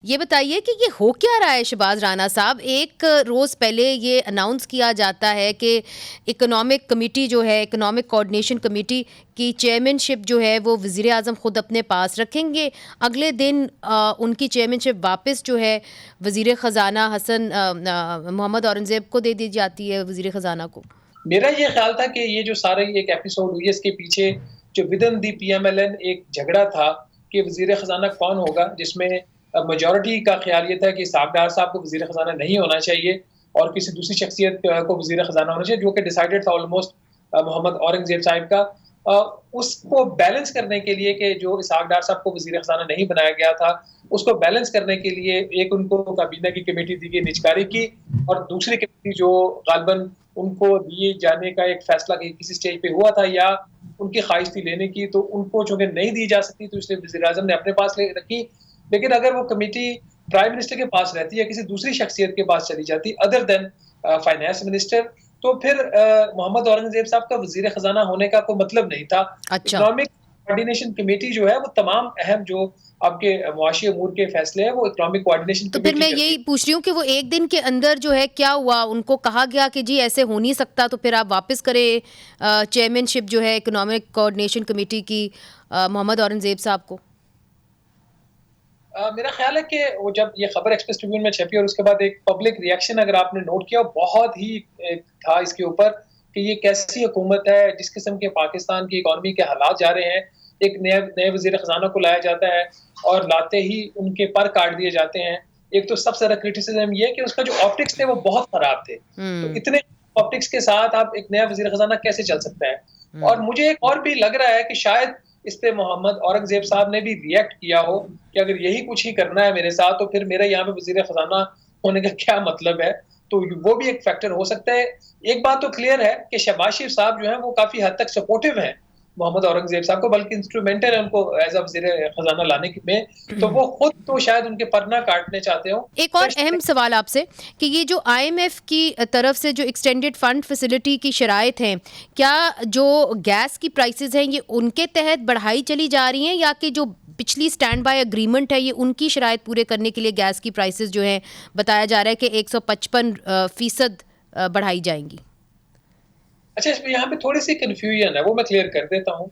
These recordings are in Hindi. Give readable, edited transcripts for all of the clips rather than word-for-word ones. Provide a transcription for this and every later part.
ये बताइए कि ये हो क्या रहा है शहबाज राना साहब? एक रोज़ पहले ये अनाउंस किया जाता है कि इकोनॉमिक कमेटी जो है, इकोनॉमिक कोऑर्डिनेशन कमेटी की चेयरमैनशिप जो है वो वज़ीर-ए-आज़म खुद अपने पास रखेंगे। अगले दिन उनकी चेयरमैनशिप वापस जो है वज़ीर ख़ज़ाना मोहम्मद औरंगज़ेब को दे दी जाती है, वज़ीर ख़ज़ाना को। मेरा ये ख़्याल था कि ये जो सारा एक एपिसोड हुई है इसके पीछे जो विदिन दी पीएमएलएन एक झगड़ा था कि वज़ीर ख़ज़ाना कौन होगा, जिसमें मेजॉरिटी का ख़्याल ये था कि इसहाक़ डार साहब को वज़ीर ख़ज़ाना नहीं होना चाहिए और किसी दूसरी शख़्सियत को वज़ीर ख़ज़ाना होना चाहिए, जो कि डिसाइडेड था ऑलमोस्ट मोहम्मद औरंगज़ेब साहिब का। उसको बैलेंस करने के लिए कि जो इसहाक़ डार साहब को वज़ीर ख़ज़ाना नहीं बनाया गया था, उसको बैलेंस करने के लिए एक उनको काबीना की कमेटी दी गई निजकारी की और दूसरी कमेटी जो ग़ालिबन उनको दिए जाने का एक फ़ैसला किसी स्टेज पे हुआ था या उनकी ख़्वाहिश थी लेने की, तो उनको चूँकि नहीं दी जा सकती, तो इसलिए वज़ीर-ए-आज़म ने अपने पास ले रखी। लेकिन अगर वो कमेटी प्राइम मिनिस्टर के पास रहती या किसी दूसरी शख़्सियत के पास चली जाती अदर देन फाइनेंस मिनिस्टर, तो फिर मोहम्मद औरंगज़ेब साहब का वज़ीर ख़ज़ाना होने का कोई मतलब नहीं था। अच्छा। इकोनॉमिक कोऑर्डिनेशन कमेटी जो है वो तमाम अहम जो आपके मुआशी अमूर के फ़ैसले हैं, वो इकोनॉमिक कोऑर्डिनेशन तो फिर कमेटी मैं करती यही है। पूछ रही हूँ कि वो एक दिन के अंदर जो है क्या हुआ? उनको कहा गया कि जी ऐसे हो नहीं सकता, तो फिर आप वापस करें चेयरमैनशिप जो है इकोनॉमिक कोऑर्डिनेशन कमेटी की मोहम्मद औरंगज़ेब साहब को? मेरा ख़्याल है कि वो जब ये खबर एक्सप्रेस ट्रिब्यून में छपी और उसके बाद एक पब्लिक रिएक्शन अगर आपने नोट किया, बहुत ही था इसके ऊपर कि ये कैसी हुकूमत है, जिस किस्म के पाकिस्तान की इकॉनमी के हालात जा रहे हैं। एक नए वज़ीर ख़ज़ाना को लाया जाता है और लाते ही उनके पर काट दिए जाते हैं। एक तो सबसे ज़्यादा क्रिटिसिज़्म ये है कि उसका जो ऑप्टिक्स थे वो बहुत ख़राब थे। तो हुँ, इतने ऑप्टिक्स के साथ आप एक नया वज़ीर ख़ज़ाना कैसे चल सकता है? और हुँ। मुझे एक और भी लग रहा है कि शायद इस पे मोहम्मद औरंगज़ेब साहब ने भी रिएक्ट किया हो कि अगर यही कुछ ही करना है मेरे साथ, तो फिर मेरा यहाँ पे वज़ीर ख़ज़ाना होने का क्या मतलब है? तो वो भी एक फैक्टर हो सकता है। एक बात तो क्लियर है कि शहबाज शरीफ साहब जो हैं वो काफ़ी हद तक सपोर्टिव हैं मोहम्मद औरंगज़ेब साहब को, बल्कि इंस्ट्रूमेंटल है उनको एज़ अ वज़ीर ख़ज़ाना लाने में। तो वो खुद तो शायद उनके पर ना काटने चाहते हों। एक और अहम सवाल आपसे कि ये जो आईएमएफ की तरफ से जो एक्सटेंडेड फंड फैसिलिटी की शराइत हैं, क्या जो गैस की प्राइसेस हैं ये उनके तहत बढ़ाई चली जा रही हैं या कि जो पिछली स्टैंड बाय एग्रीमेंट है ये उनकी शराइत पूरे करने के लिए गैस की प्राइसेस जो हैं बताया जा रहा है कि 155% बढ़ाई जाएंगी? अच्छा, इसमें यहाँ पे थोड़ी-सी कन्फ्यूजन है, वो मैं क्लियर कर देता हूँ।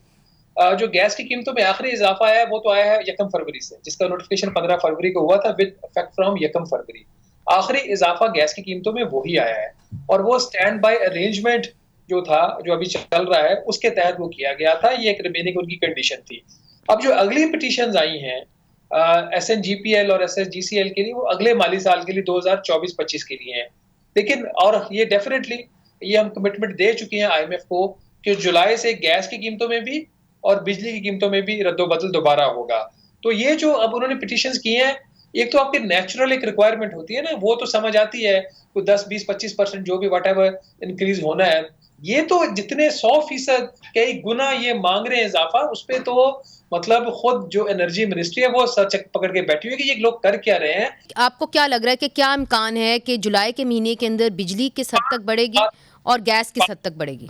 जो गैस की कीमतों में आखिरी इज़ाफ़ा आया है, वो तो आया है 1 फरवरी से, जिसका नोटिफ़िकेशन 15 फरवरी को हुआ था विद इफ़ेक्ट फ्रॉम 1 फरवरी। आखिरी इज़ाफ़ा गैस की कीमतों में वही आया है और वो स्टैंड बाय अरेंजमेंट जो था, जो अभी चल रहा है, उसके तहत वो किया गया था। ये एक रिमेनिंग उनकी कंडीशन थी। अब जो अगली पिटीशंस आई हैं एसएनजीपीएल और एसएसजीसीएल के लिए, वो अगले माली साल के लिए 2024-25 के लिए हैं। लेकिन और ये डेफ़िनेटली ये हम कमिटमेंट दे चुके हैं आईएमएफ को कि जुलाई से गैस की कीमतों में भी और बिजली की कीमतों में भी रद्द-ओ-बदल दोबारा होगा। तो ये जो अब उन्होंने पिटीशंस की हैं, एक तो आपकी नेचुरल एक रिक्वायरमेंट होती है ना, वो तो समझ आती है, कोई 10, 20, 25% जो भी व्हाटएवर इंक्रीज़ होना है। ये तो जितने 100% कई गुना ये माँग रहे हैं इज़ाफ़ा, उसपे तो मतलब खुद जो एनर्जी मिनिस्ट्री है, वो सर चक पकड़ के बैठी हुई है कि ये लोग कर क्या रहे हैं। आपको क्या लग रहा है कि क्या इम्कान है कि जुलाई के महीने के अंदर बिजली किस हद तक बढ़ेगी बात और गैस किस हद तक बढ़ेगी?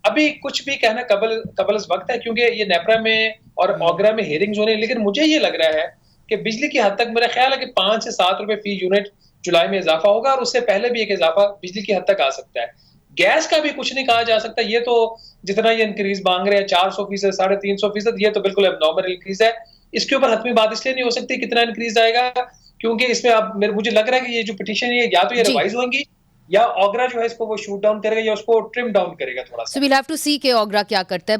अभी कुछ भी कहना कबल वक़्त है, क्योंकि ये नेपरा में और हुँ। ओगरा में हियरिंग्स हो रही हैं। लेकिन मुझे ये लग रहा है कि बिजली की हद तक मेरा ख़्याल है कि 5 से 7 रुपए फ़ी यूनिट जुलाई में इज़ाफ़ा होगा और उससे पहले भी एक इज़ाफ़ा बिजली की हद तक आ सकता है। गैस का भी कुछ नहीं कहा जा सकता, ये तो जितना ये इंक्रीज़ माँग रहे हैं 400% 350%, ये तो बिल्कुल एबनॉर्मल इंक्रीज़ है। इसके ऊपर हतमी बात इसलिए नहीं हो सकती कितना इंक्रीज़ आएगा, क्योंकि इसमें अब मुझे लग रहा है कि ये जो पिटीशन है, या तो ये जी। रिवाइज़ होंगी या ओगरा जो है इसको वो शूट डाउन करेगा या उसको ट्रिम डाउन करेगा सो थोड़ा-सा। वील हैव टू सी कि ओगरा क्या करता है।